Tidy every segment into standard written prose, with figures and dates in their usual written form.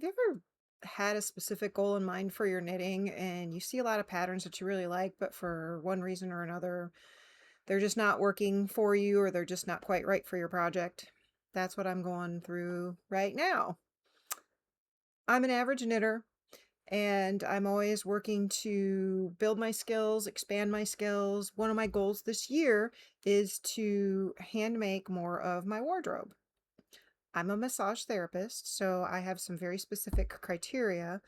you ever had a specific goal in mind for your knitting and you see a lot of patterns that you really like, but for one reason or another, they're just not working for you or they're just not quite right for your project? That's what I'm going through right now. I'm an average knitter and I'm always working to build my skills, expand my skills. One of my goals this year is to hand make more of my wardrobe. I'm a massage therapist, so I have some very specific criteria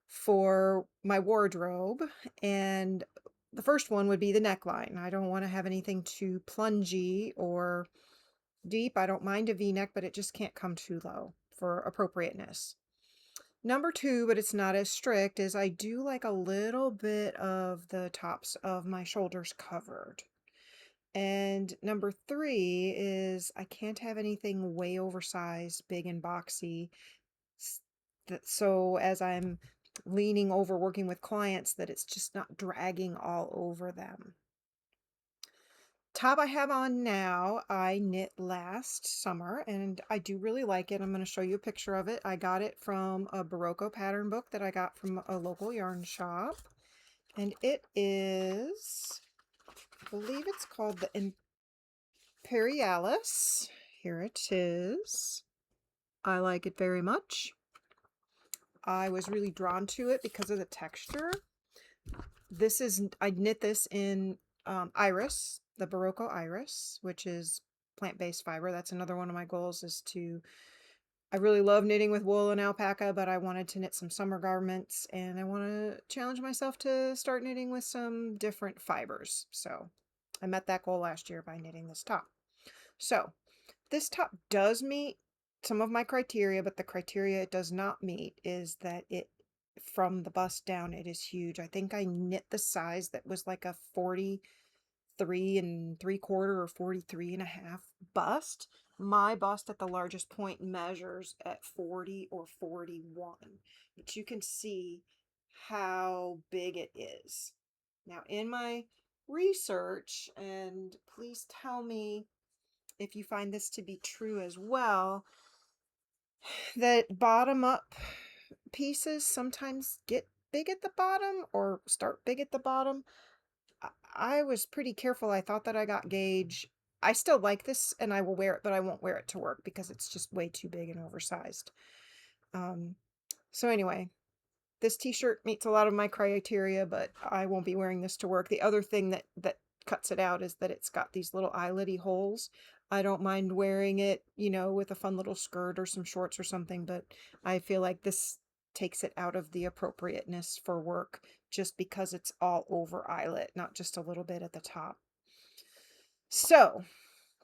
for my wardrobe. And the first one would be the neckline. I don't want to have anything too plungy or deep. I don't mind a V-neck, but it just can't come too low for appropriateness. Number two, but it's not as strict, is I do like a little bit of the tops of my shoulders covered. And number three is I can't have anything way oversized, big and boxy. s- So as I'm leaning over working with clients, that it's just not dragging all over them. Top I have on now, I knit last summer and I do really like it. I'm going to show you a picture of it. I got it from a Barocco pattern book that I got from a local yarn shop. And it is, I believe it's called the Imperialis. Here it is. I like it very much. I was really drawn to it because of the texture. I knit this in Iris, the Barocco Iris, which is plant-based fiber. That's another one of my goals is I really love knitting with wool and alpaca, but I wanted to knit some summer garments and I want to challenge myself to start knitting with some different fibers. So I met that goal last year by knitting this top. So this top does meet some of my criteria, but the criteria it does not meet is that from the bust down, it is huge. I think I knit the size that was like a 43 3/4 or 43.5 bust. My bust at the largest point measures at 40 or 41, but you can see how big it is. Now, in my research, and please tell me if you find this to be true as well, that bottom up pieces sometimes get big at the bottom or start big at the bottom. I was pretty careful. I thought that I got gauge. I still like this and I will wear it, but I won't wear it to work because it's just way too big and oversized. Um, so anyway, this t-shirt meets a lot of my criteria, but I won't be wearing this to work. The other thing that cuts it out is that it's got these little eyelety holes. I don't mind wearing it, with a fun little skirt or some shorts or something, but I feel like this takes it out of the appropriateness for work just because it's all over eyelet, not just a little bit at the top. So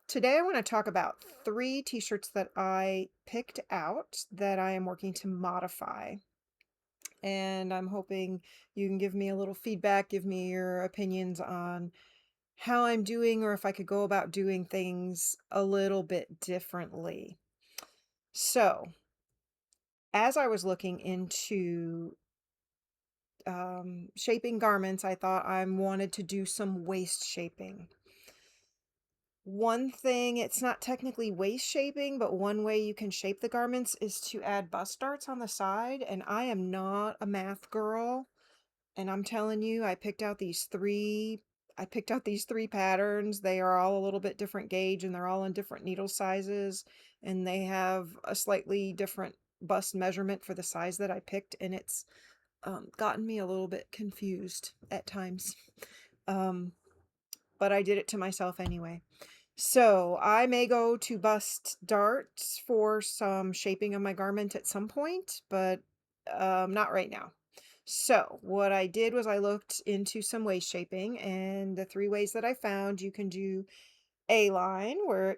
today I want to talk about 3 t-shirts that I picked out that I am working to modify. And I'm hoping you can give me a little feedback, give me your opinions on how I'm doing or if I could go about doing things a little bit differently. So, as I was looking into shaping garments, I thought I wanted to do some waist shaping. One thing, it's not technically waist shaping, but one way you can shape the garments is to add bust darts on the side. And I am not a math girl. And I'm telling you, I picked out these 3 patterns. They are all a little bit different gauge and they're all in different needle sizes. And they have a slightly different bust measurement for the size that I picked. And it's gotten me a little bit confused at times. But I did it to myself anyway. So I may go to bust darts for some shaping of my garment at some point, but not right now. So what I did was I looked into some waist shaping, and the 3 ways that I found, you can do a line where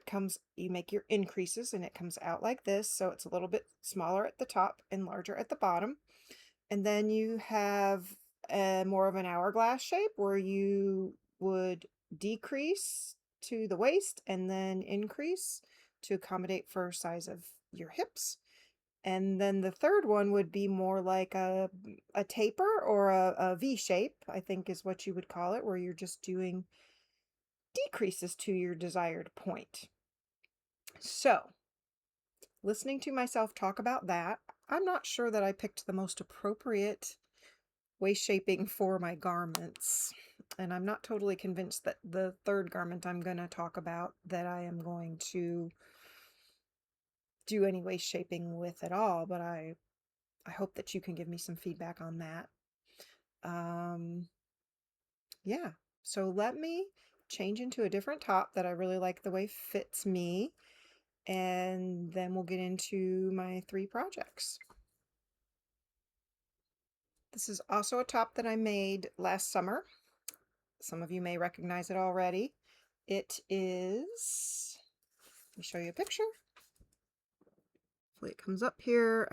you make your increases and it comes out like this. So it's a little bit smaller at the top and larger at the bottom. And then you have more of an hourglass shape where you would decrease to the waist and then increase to accommodate for size of your hips. And then the third one would be more like a taper or a V shape, I think is what you would call it, where you're just doing decreases to your desired point. So, listening to myself talk about that, I'm not sure that I picked the most appropriate waist shaping for my garments. And I'm not totally convinced that the third garment I'm going to talk about that I am going to do any waist shaping with at all, but I hope that you can give me some feedback on that. Yeah, so let me change into a different top that I really like the way fits me, and then we'll get into my 3 projects. This is also a top that I made last summer. Some of you may recognize it already. It is, let me show you a picture. Hopefully it comes up here.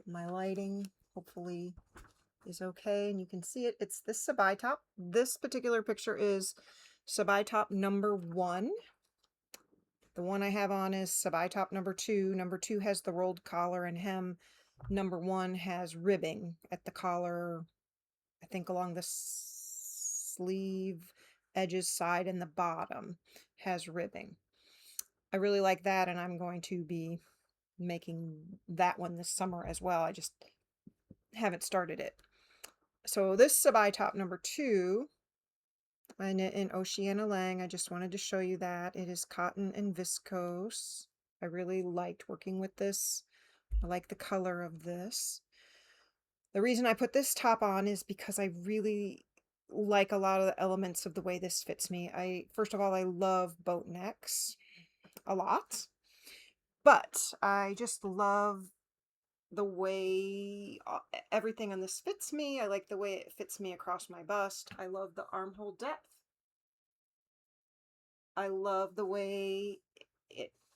My lighting hopefully is okay and you can see it. It's this Sabai top. This particular picture is Sabai top number 1. The one I have on is Sabai top number 2. Number 2 has the rolled collar and hem. Number 1 has ribbing at the collar, I think along the sleeve edges side, and the bottom has ribbing. I really like that, and I'm going to be making that one this summer as well. I just haven't started it. So this Sabai top number 2, I knit in Oceana Lang. I just wanted to show you that. It is cotton and viscose. I really liked working with this. I like the color of this. The reason I put this top on is because I really like a lot of the elements of the way this fits me. First of all, I love boat necks a lot, but I just love the way everything on this fits me. I like the way it fits me across my bust. I love the armhole depth. I love the way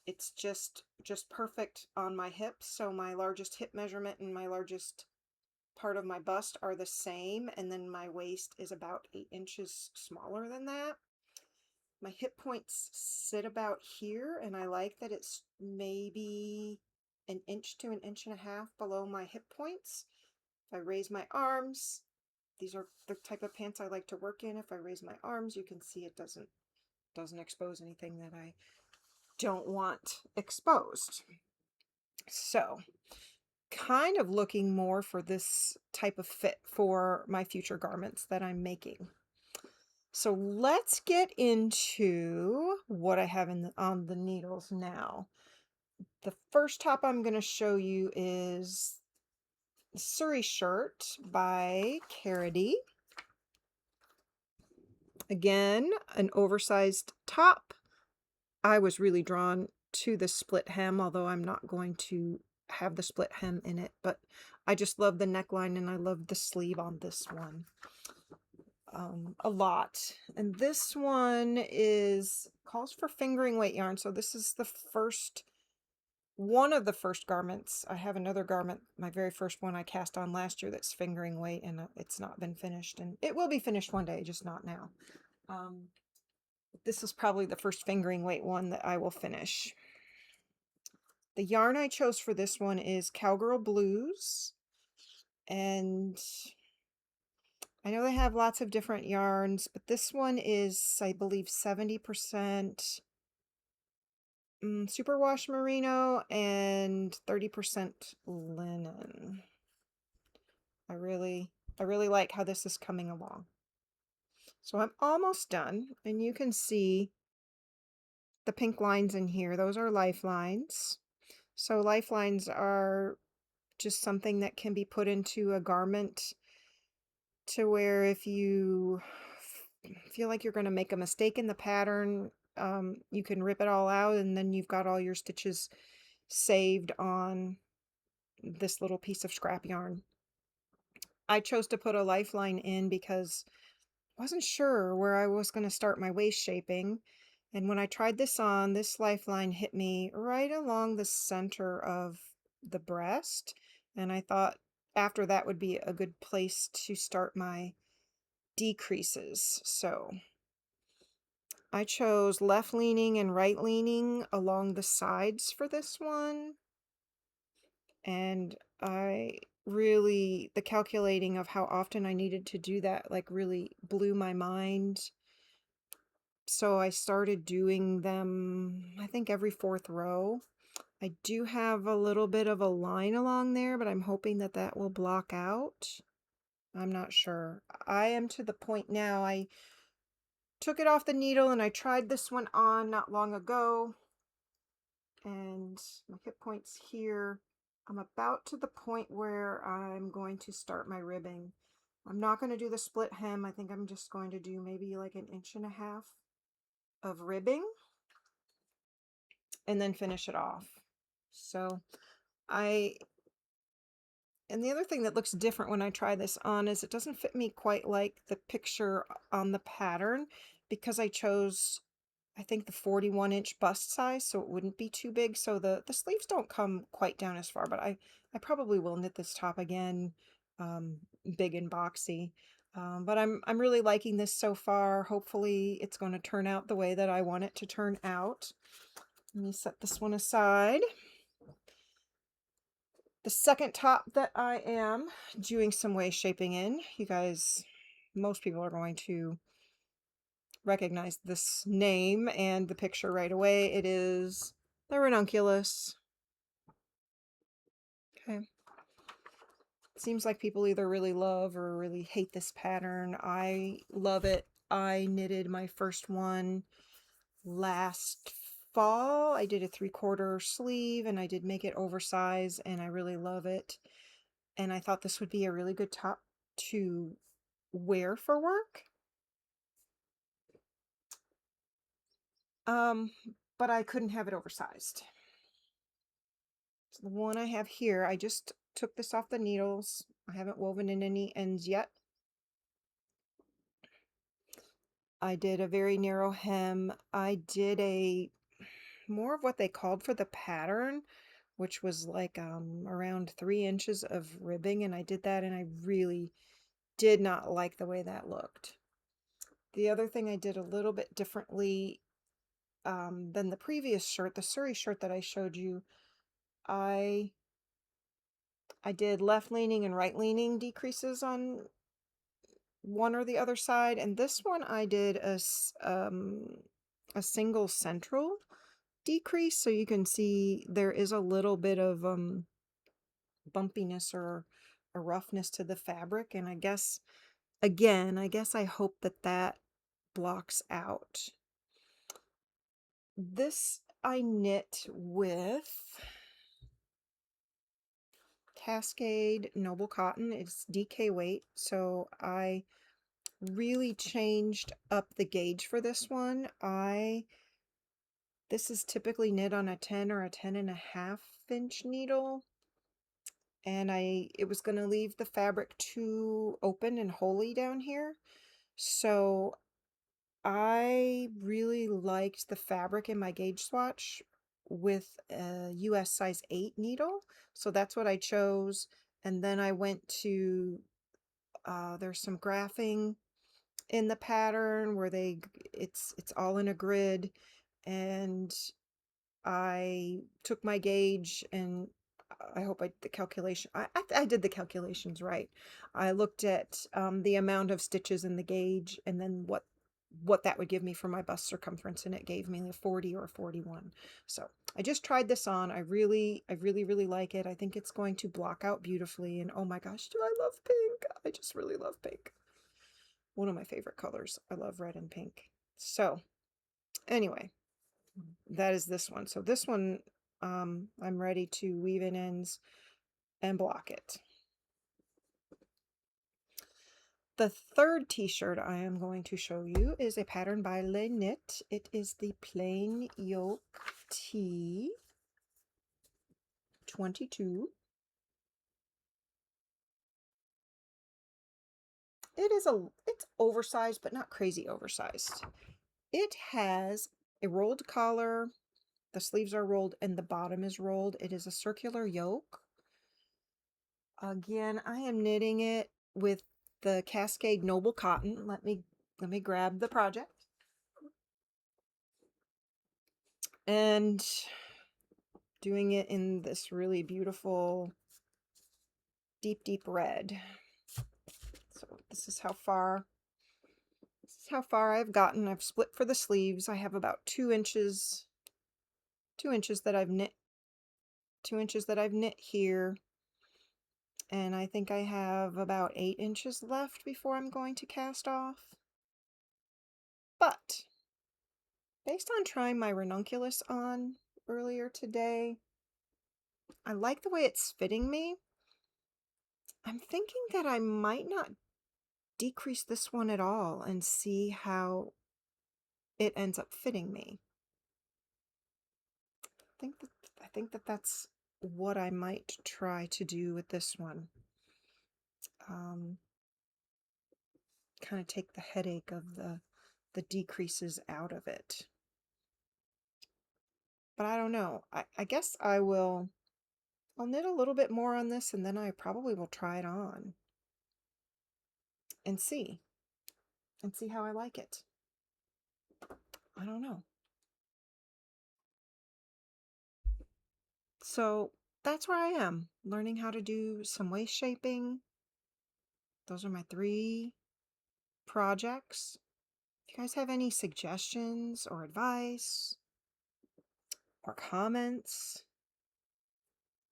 it's just perfect on my hips. So my largest hip measurement and my largest part of my bust are the same, and then my waist is about 8 inches smaller than that. My hip points sit about here, and I like that it's maybe an inch to an inch and a half below my hip points. If I raise my arms, these are the type of pants I like to work in. If I raise my arms, you can see it doesn't expose anything that I don't want exposed. So kind of looking more for this type of fit for my future garments that I'm making. So let's get into what I have on the needles now. The first top I'm going to show you is Surrey Shirt by Carity. Again, an oversized top. I was really drawn to the split hem, although I'm not going to have the split hem in it, but I just love the neckline and I love the sleeve on this one a lot. And this one calls for fingering weight yarn, so this is one of the first garments. I have another garment, my very first one I cast on last year, that's fingering weight, and it's not been finished, and it will be finished one day, just not now. This is probably the first fingering weight one that I will finish. The yarn I chose for this one is Cowgirl Blues, and I know they have lots of different yarns, but this one is, I believe, 70% superwash merino and 30% linen. I really like how this is coming along. So I'm almost done, and you can see the pink lines in here. Those are lifelines. So lifelines are just something that can be put into a garment to where if you feel like you're going to make a mistake in the pattern, you can rip it all out, and then you've got all your stitches saved on this little piece of scrap yarn. I chose to put a lifeline in because I wasn't sure where I was going to start my waist shaping. And when I tried this on, this lifeline hit me right along the center of the breast. And I thought after that would be a good place to start my decreases. So I chose left leaning and right leaning along the sides for this one. And the calculating of how often I needed to do that, like, really blew my mind. So I started doing them, I think, every 4th row. I do have a little bit of a line along there, but I'm hoping that that will block out. I'm not sure. I am to the point now, I took it off the needle and I tried this one on not long ago. And my hip point's here. I'm about to the point where I'm going to start my ribbing. I'm not going to do the split hem. I think I'm just going to do maybe like 1.5 inches of ribbing and then finish it off. So and the other thing that looks different when I try this on is it doesn't fit me quite like the picture on the pattern because I chose, I think, the 41-inch bust size, so it wouldn't be too big. So the sleeves don't come quite down as far, but I probably will knit this top again, big and boxy. But I'm really liking this so far. Hopefully it's going to turn out the way that I want it to turn out. Let me set this one aside. The second top that I am doing some waist shaping in, you guys, most people are going to recognize this name and the picture right away. It is the ranunculus. Okay. Seems like people either really love or really hate this pattern. I love it. I knitted my first one last fall. I did a 3/4 sleeve and I did make it oversized and I really love it. And I thought this would be a really good top to wear for work. But I couldn't have it oversized. So the one I have here, I just took this off the needles. I haven't woven in any ends yet. I did a very narrow hem. I did a more of what they called for the pattern, which was like around 3 inches of ribbing, and I did that and I really did not like the way that looked. The other thing I did a little bit differently than the previous shirt, the Surrey shirt that I showed you, I did left leaning and right leaning decreases on one or the other side, and this one I did a single central decrease, so you can see there is a little bit of bumpiness or a roughness to the fabric, and I guess I hope that that blocks out. This I knit with Cascade Noble Cotton. It's DK weight, so I really changed up the gauge for this one. This is typically knit on a 10 or a 10.5-inch needle, and it was going to leave the fabric too open and holey down here, so I really liked the fabric in my gauge swatch with a US size 8 needle, so that's what I chose. And then I went to there's some graphing in the pattern where it's all in a grid, and I took my gauge and I hope the calculation, I did the calculations right. I looked at the amount of stitches in the gauge and then what that would give me for my bust circumference, and it gave me a 40 or a 41. So I just tried this on. I really like it. I think it's going to block out beautifully, and oh my gosh, do I love pink. I just really love pink. One of my favorite colors. I love red and pink. So anyway, that is this one. So this one, I'm ready to weave in ends and block it. The third t-shirt I am going to show you is a pattern by Le Knit. It is the plain yoke tee 22. It's oversized, but not crazy oversized. It has a rolled collar, the sleeves are rolled, and the bottom is rolled. It is a circular yoke. Again, I am knitting it with the Cascade Noble Cotton. Let me grab the project. And doing it in this really beautiful deep red. So this is how far I've gotten. I've split for the sleeves. I have about 2 inches that I've knit 2 inches that I've knit here, and I think I have about 8 inches left before I'm going to cast off. But based on trying my ranunculus on earlier today, I like the way it's fitting me. I'm thinking that I might not decrease this one at all and see how it ends up fitting me. I think that that's what I might try to do with this one. Kind of take the headache of the decreases out of it. But I don't know. I guess I'll knit a little bit more on this, and then I probably will try it on and see how I like it. I don't know. So that's where I am, learning how to do some waist shaping. Those are my 3 projects. If you guys have any suggestions or advice or comments,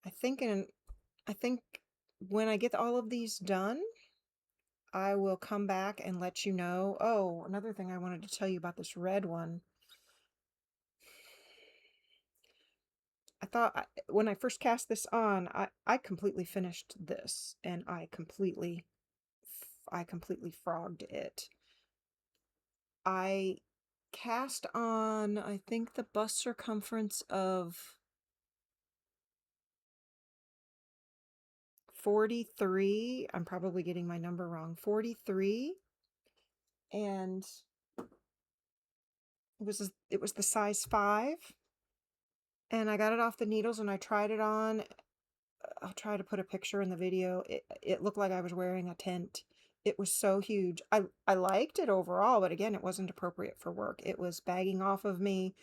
I think when I get all of these done, I will come back and let you know. Oh, another thing I wanted to tell you about this red one. I thought when I first cast this on, I completely finished this, and I completely frogged it. I cast on, I think, the bust circumference of 43. I'm probably getting my number wrong. 43, and it was the size 5, and I got it off the needles and I tried it on. I'll try to put a picture in the video. It looked like I was wearing a tent. It was so huge. I liked it overall, but again, it wasn't appropriate for work. It was bagging off of me.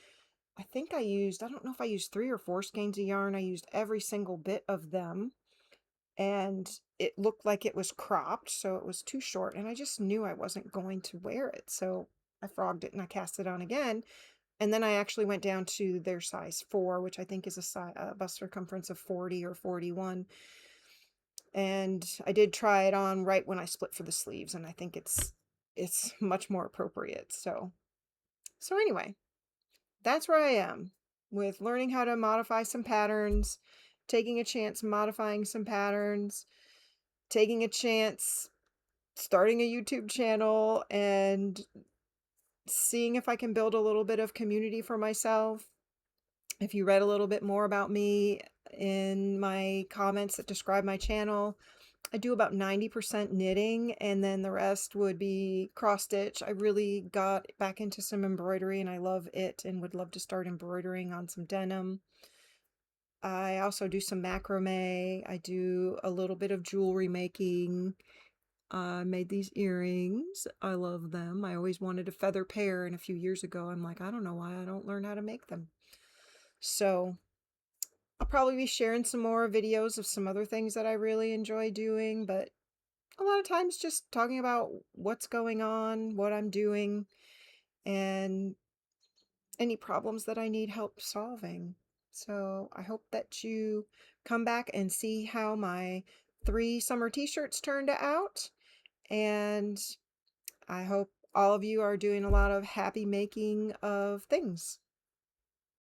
I think I don't know if I used 3 or 4 skeins of yarn. I used every single bit of them, and it looked like it was cropped, so it was too short, and I just knew I wasn't going to wear it. So I frogged it and I cast it on again. And then I actually went down to their size 4, which I think is a bust circumference of 40 or 41. And I did try it on right when I split for the sleeves, and I think it's much more appropriate. So anyway, that's where I am with learning how to modify some patterns, taking a chance modifying some patterns, taking a chance starting a YouTube channel, and seeing if I can build a little bit of community for myself. If you read a little bit more about me in my comments that describe my channel, I do about 90% knitting, and then the rest would be cross stitch. I really got back into some embroidery, and I love it and would love to start embroidering on some denim. I also do some macrame. I do a little bit of jewelry making. I made these earrings. I love them. I always wanted a feather pair, and a few years ago, I'm like, I don't know why I don't learn how to make them. So I'll probably be sharing some more videos of some other things that I really enjoy doing, but a lot of times just talking about what's going on, what I'm doing, and any problems that I need help solving. So I hope that you come back and see how my 3 summer t-shirts turned out, and I hope all of you are doing a lot of happy making of things.